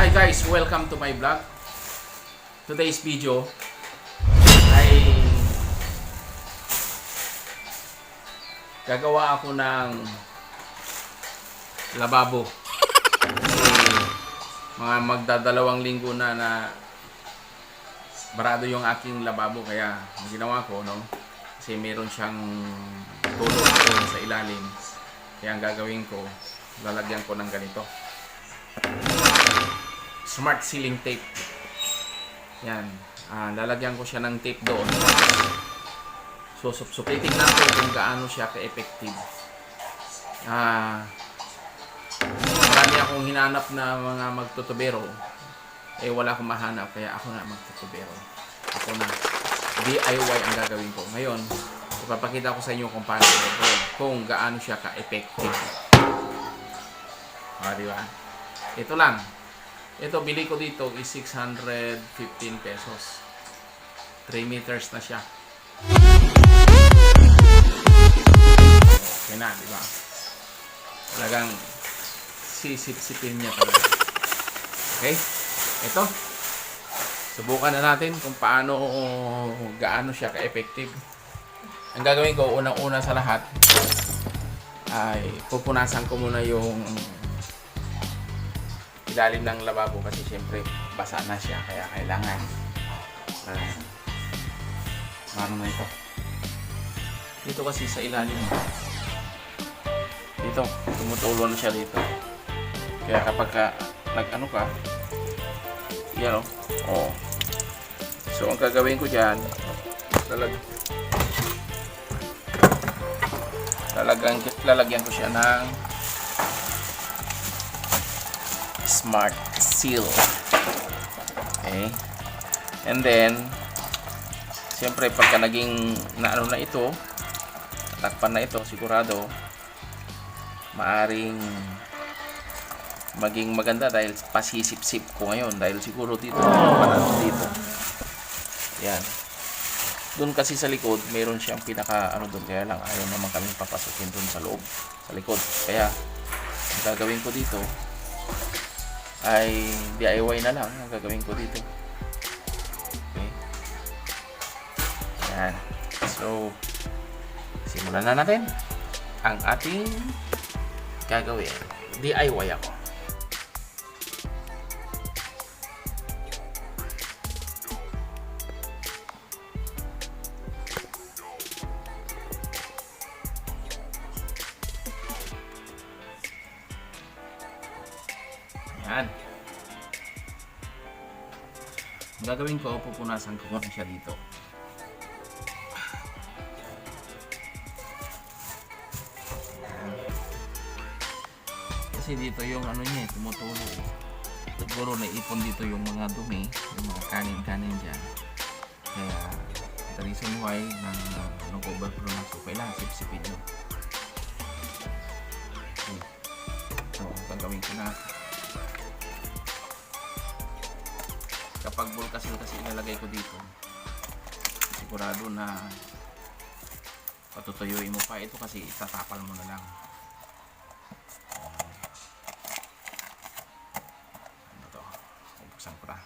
Hi guys, welcome to my vlog. Today's video ay gagawa ako ng lababo. Kasi mga magdadalawang linggo na barado yung aking lababo, kaya ang ginawa ko, no, kasi meron siyang tulog doon sa ilalim. Kaya ang gagawin ko, lalagyan ko ng ganito. Smart sealing tape. Yan. Lalagyan ko siya ng tape doon. So, titignan ko kung gaano siya ka-effective. Marami akong hinanap na mga magtutubero. Eh, wala akong mahanap. Kaya ako na magtutubero. Ako na. DIY ang gagawin ko. Ngayon, ipapakita ko sa inyo kung paano kung gaano siya ka-effective. Diba? Ito lang. Ito, bili ko dito is 615 pesos. 3 meters na siya. Okay na, di ba? Talagang sisip-sipin niya talaga. Okay? Ito. Subukan na natin kung paano, gaano siya ka-effective. Ang gagawin ko, unang-una sa lahat, ay pupunasan ko muna yung ilalim ng lababo kasi syempre basa na siya, kaya kailangan ano na ito dito kasi sa ilalim dito tumutulo na siya dito, kaya kapag nag-ano ka yan o so ang gagawin ko dyan, lalagyan ko siya ng Smart Seal. Okay. And then, siyempre, pagka naging naano na ito, takpan na ito, sigurado, maaring maging maganda dahil pasisip-sip ko ngayon. Dahil siguro dito, dito. Yan. Doon kasi sa likod, meron siyang pinaka, doon, kaya lang, ayaw naman kami papasukin doon sa loob, sa likod. Kaya, ang gagawin ko dito, ay DIY na lang ang gagawin ko dito. Okay. Yan. So, simulan na natin ang ating gagawin. DIY ako. Yan. Ang gagawin ko, pupunasan ko muna siya dito. Yan. Kasi dito yung ano niya, tumutulo. Siguro naipon dito yung mga dumi, yung mga kanin-kanin dyan. Kaya, the reason why nag-overflow na so kailangan sip-sipin nyo. So, gagawin ko na. Kapag bulkasil kasi ilalagay ko dito, sigurado na patutuyuin mo pa ito kasi itatapal mo na lang. Ano to? Buksan ko na.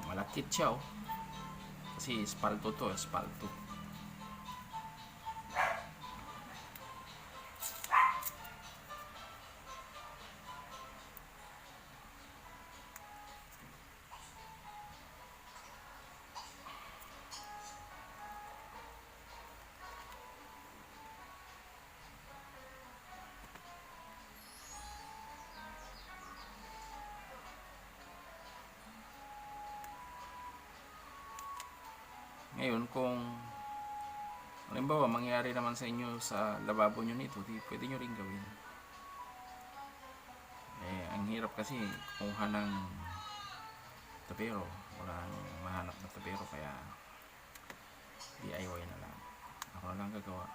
Malakit siya kasi espalto to, espalto. Ngayon, kung halimbawa mangyari naman sa inyo sa lababo nyo nito, pwede nyo rin gawin. Ang hirap kasi kumuha ng tabero, walang mahanap na tabero, kaya DIY na lang. Ako na lang gagawa.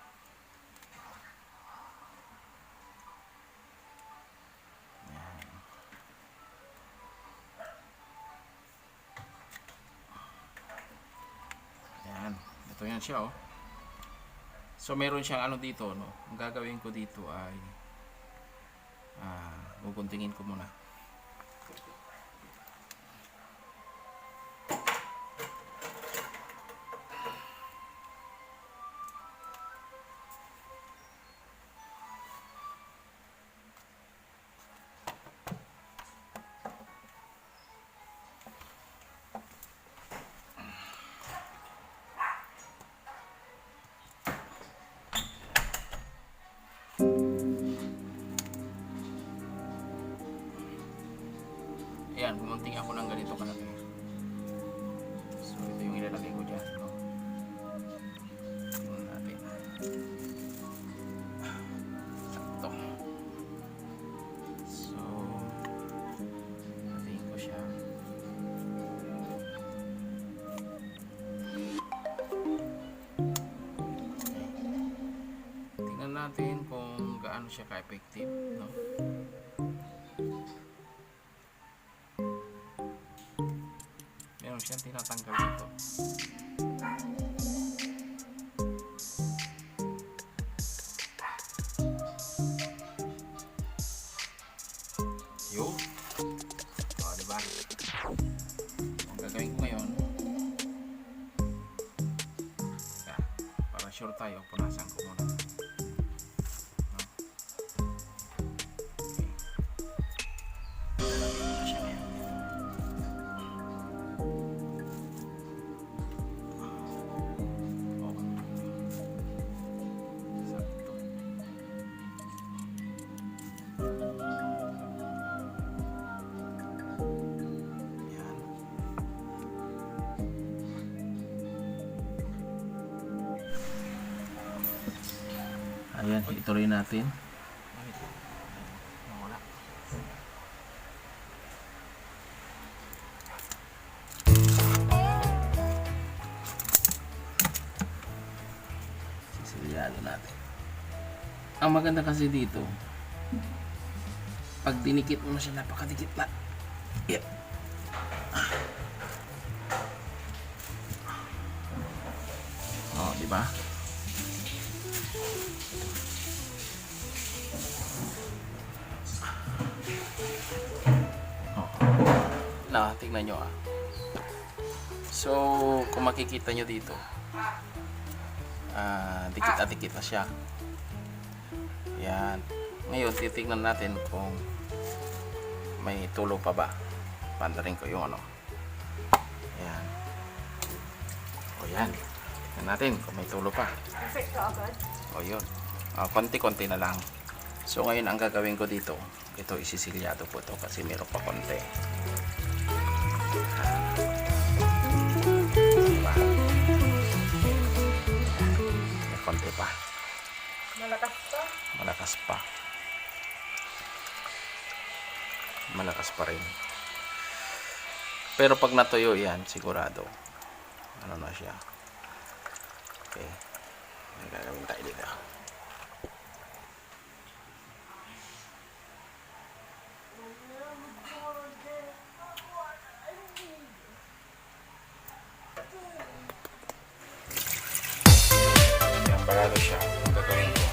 Yan. Sakto yan siya, oh. So meron siyang ano dito, no. Ang gagawin ko dito ay guguntingin ko muna. Ayan, bumunting ako ng ganito kalaki. So, ito yung ilalagay ko dyan. No? Tingnan natin. Sakto. So, natin ko siya. Okay. Tingnan natin kung gaano siya ka-effective. No? Siyang tinatanggal dito. Yun. O, diba? Ang gagawin ko ngayon, para sure tayo, punasan ko muna. No? Okay. Lalagyan ko na siya ngayon. Ayan, ituloy natin. Wala. Sisiliano natin. Ang maganda kasi dito, pag dinikit mo na siya, napakadikit na. Yeah. Oh, di ba? Na, tingnan nyo ah. So, kung makikita nyo dito, dikit na dikit na siya. Yan. Ngayon, titignan natin kung may tulo pa ba. Pandarin ko yung ano. Yan. O yan. Tignan natin kung may tulo pa. Perfect ka agad. O yun. Konti-konti na lang. So, ngayon ang gagawin ko dito, ito isisilyado po ito kasi meron pa konti. Diba? May konti pa. Malakas pa. Malakas pa. Malakas pa rin. Pero pag natuyo yan, sigurado. Ano na siya. Okay. May gagawin tayo dito. Yan, barado siya. Ang gagawin ko.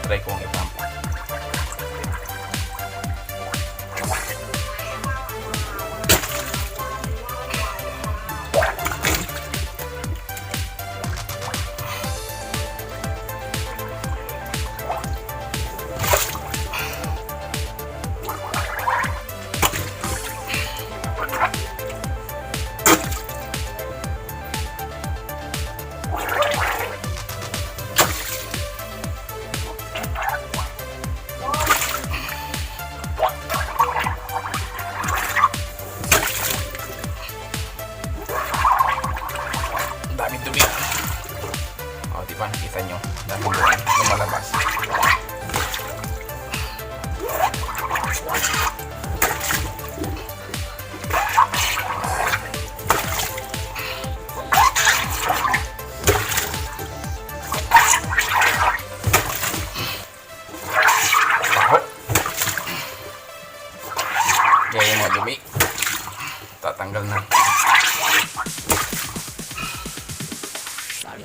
Try kong itampa. Daming dumi. O, diba? Nakita nyo. Daming dumi. Lumalabas. Kaya yung mga dumi, tatanggal na.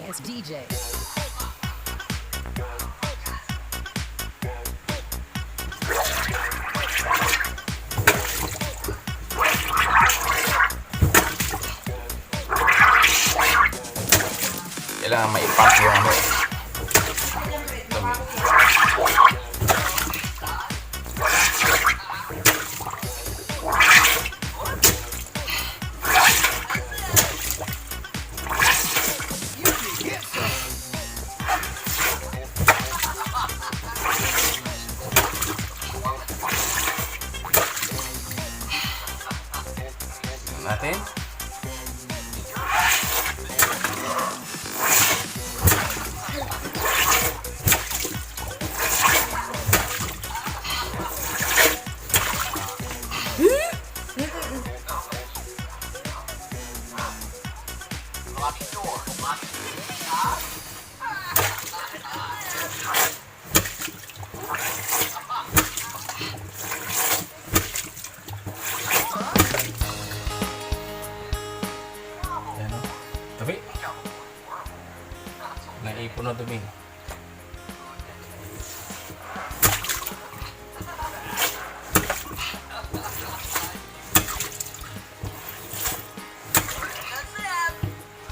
as DJ. Kailangan maipump yung ano. Natin. Ayan o. Tabi. Naipon na dumi.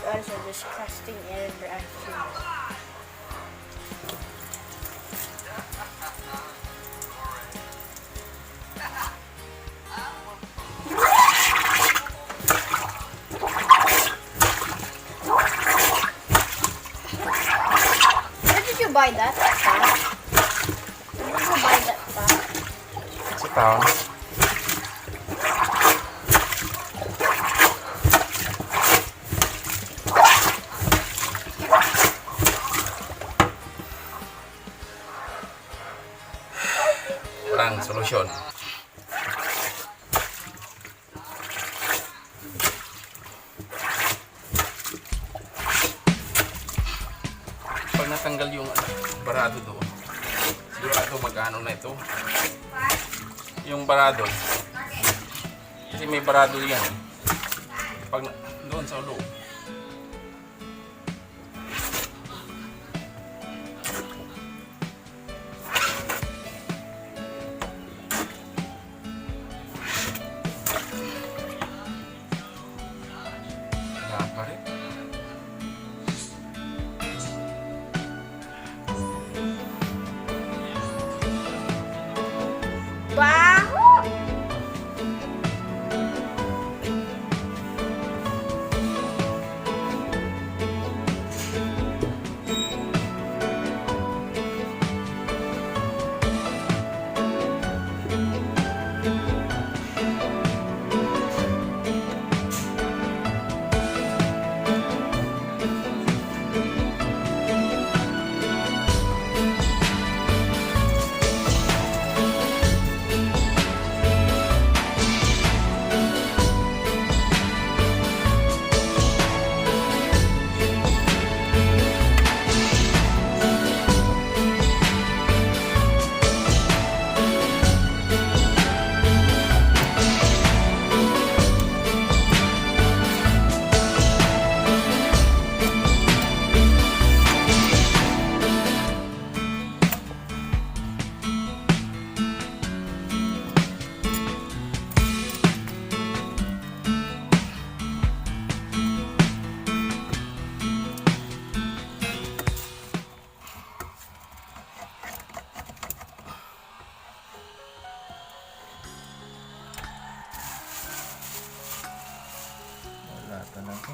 Guys are disgusting interactions. Where did you buy that stuff? Where did you buy that stuff? Sa town. Walang solusyon. Pag natanggal yung barado doon, sigurado magkano na ito. Yung barado. Kasi may barado yan. Pag doon sa loob. Wala pa rin. Baho! Wala talaga.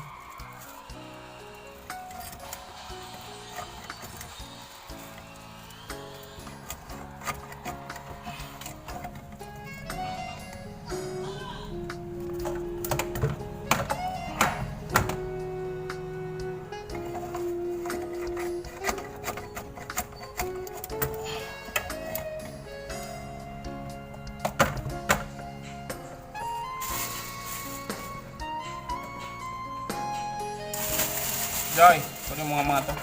Joy, kunin mo nga mga to.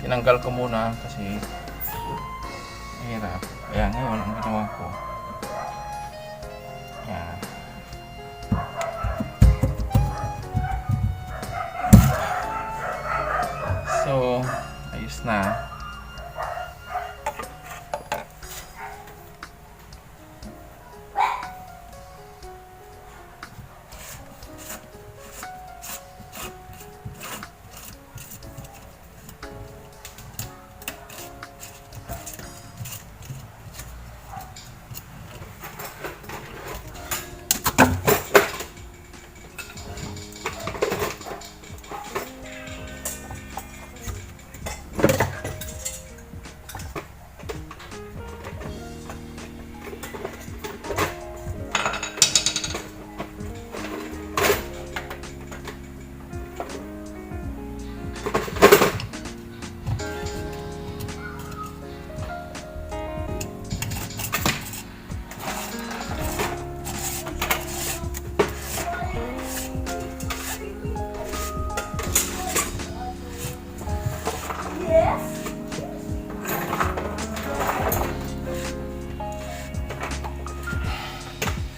Tinanggal ko muna kasi mahirap. Kaya ngayon, ang ginawa ko, Yan. So, ayos na.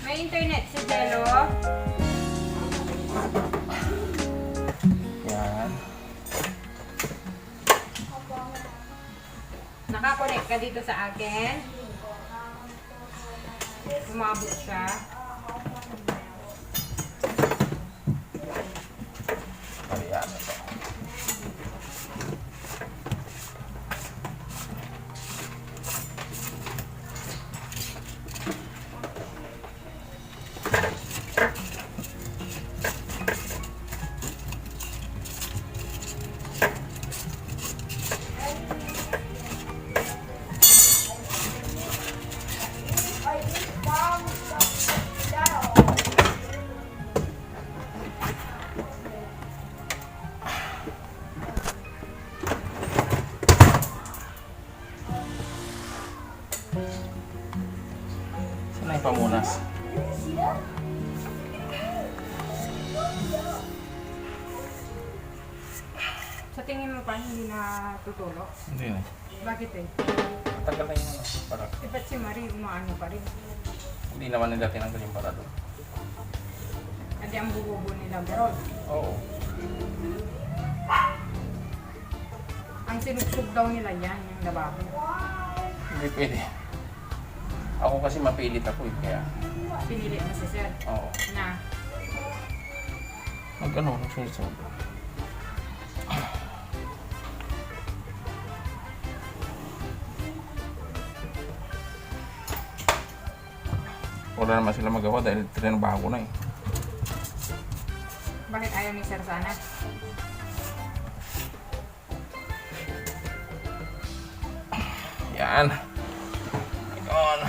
May internet si Jello. Yan. Nakakonect ka dito sa akin. Umabot siya. Ayan ito. Saan na yung pamunas? Sa tingin mo pa hindi na tutulo? Hindi na. Bakit eh? Tagal na yung para. Eh, ba't si Marie umaano pa rin? Hindi naman nila tinanggal yung para doon. Hindi ang bububo nila Berol. Oo. Ang sinugsug daw nila yan, yung lababo. Hindi pwede. Ako kasi mapilit ako eh, kaya. Pinili mo si Sir Oo. na Mag-ano, nagsusunod. Wala naman sila magawa dahil trinabaho ko na eh. bakit ayaw ni Sir sana? Yan. Ayun.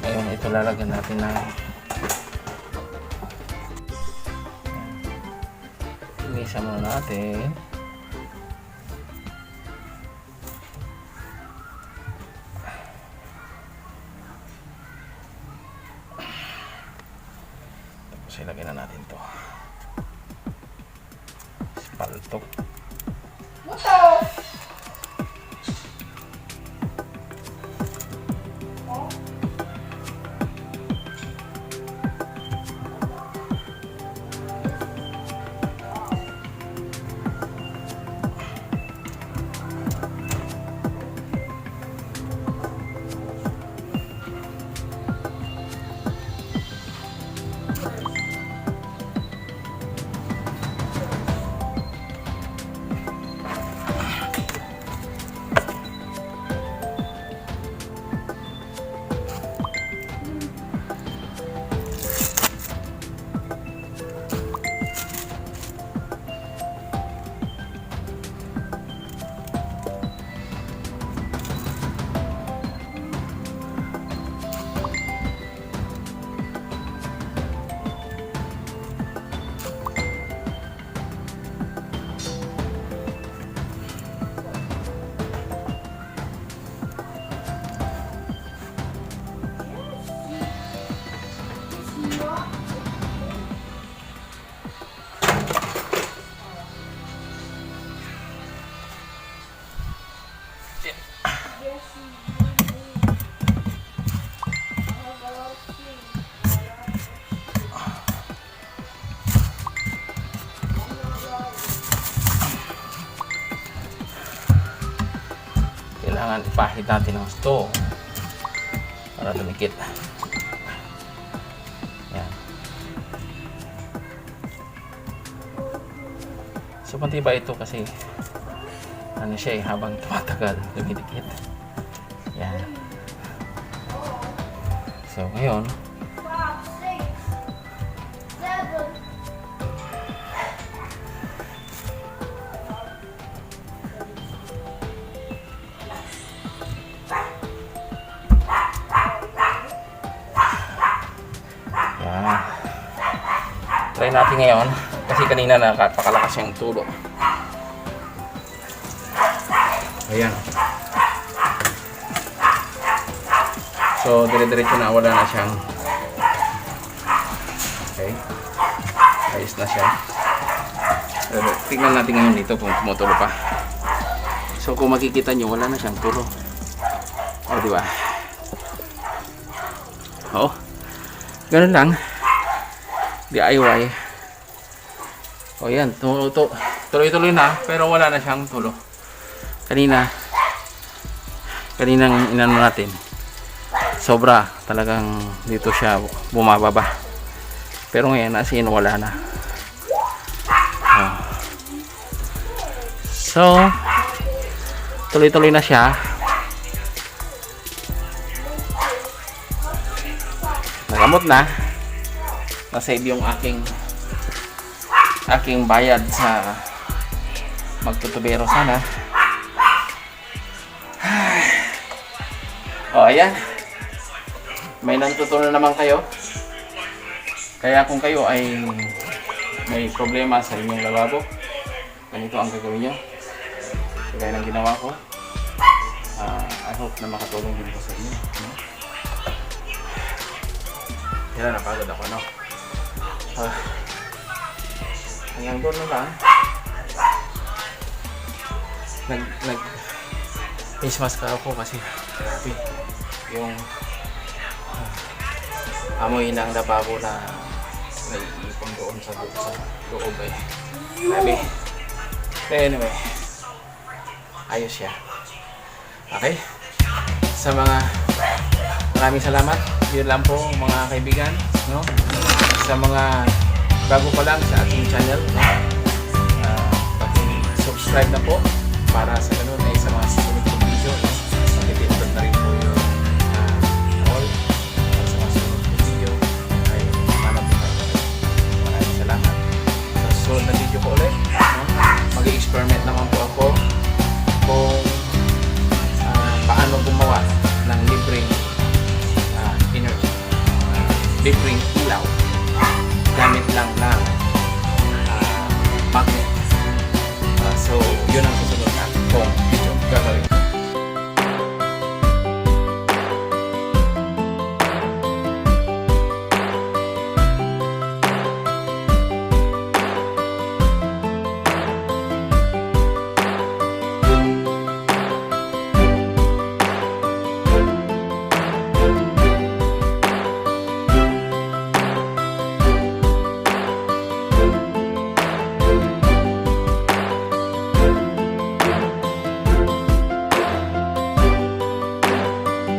Ayun, ito lalagyan natin na inisa muna natin. Tapos ilagyan na natin to. Spalto. kailangan ipahid natin ng gusto para dumikit. Yan. So matibay ito kasi ano siya habang tumatagal dumidikit. Yan. So ngayon try natin ngayon kasi kanina nakapakalakas yung tulo. Ayan. So dire-diretso na, wala na siyang okay. Ayos na siya. Pero tingnan natin ngayon dito kung tumutulo pa. So kung makikita nyo, wala na siyang tulo. O diba? Oo. Ganun lang. DIY. O yan, tuloy-tuloy na pero wala na siyang tulo. Kaninang inano natin, sobra talagang dito siya bumababa. Pero ngayon as in wala na. So tuloy-tuloy na siya. Nagamot na. Na-save yung aking bayad sa magtutubero sana. O ayan, may natutunan naman kayo. Kaya kung kayo ay may problema sa inyong lababo, ganito ang gagawin nyo kagaya ng ginawa ko. I hope na makatulong din po sa inyo, no? Yan, napagod ako, no? Hanggang doon na lang. Nag face mask ako kasi grabe yung amoy ng lababo na naiipon doon sa loob eh. Grabe. Anyway, ayos siya. Okay? Sa mga maraming salamat. Yun lang po mga kaibigan, no? Sa mga bago pa lang sa ating channel, no? Paki-subscribe na po para sa ganun ay sa mga susunod kong video, no? Paki-pindot na rin po yung all para sa mga susunod kong video ay manap po kayo. Maraming salamat. Sa susunod na video ko ulit, no? Mag-experiment naman po ako kung paano gumawa ng libreng energy, libreng ilaw gamit lang na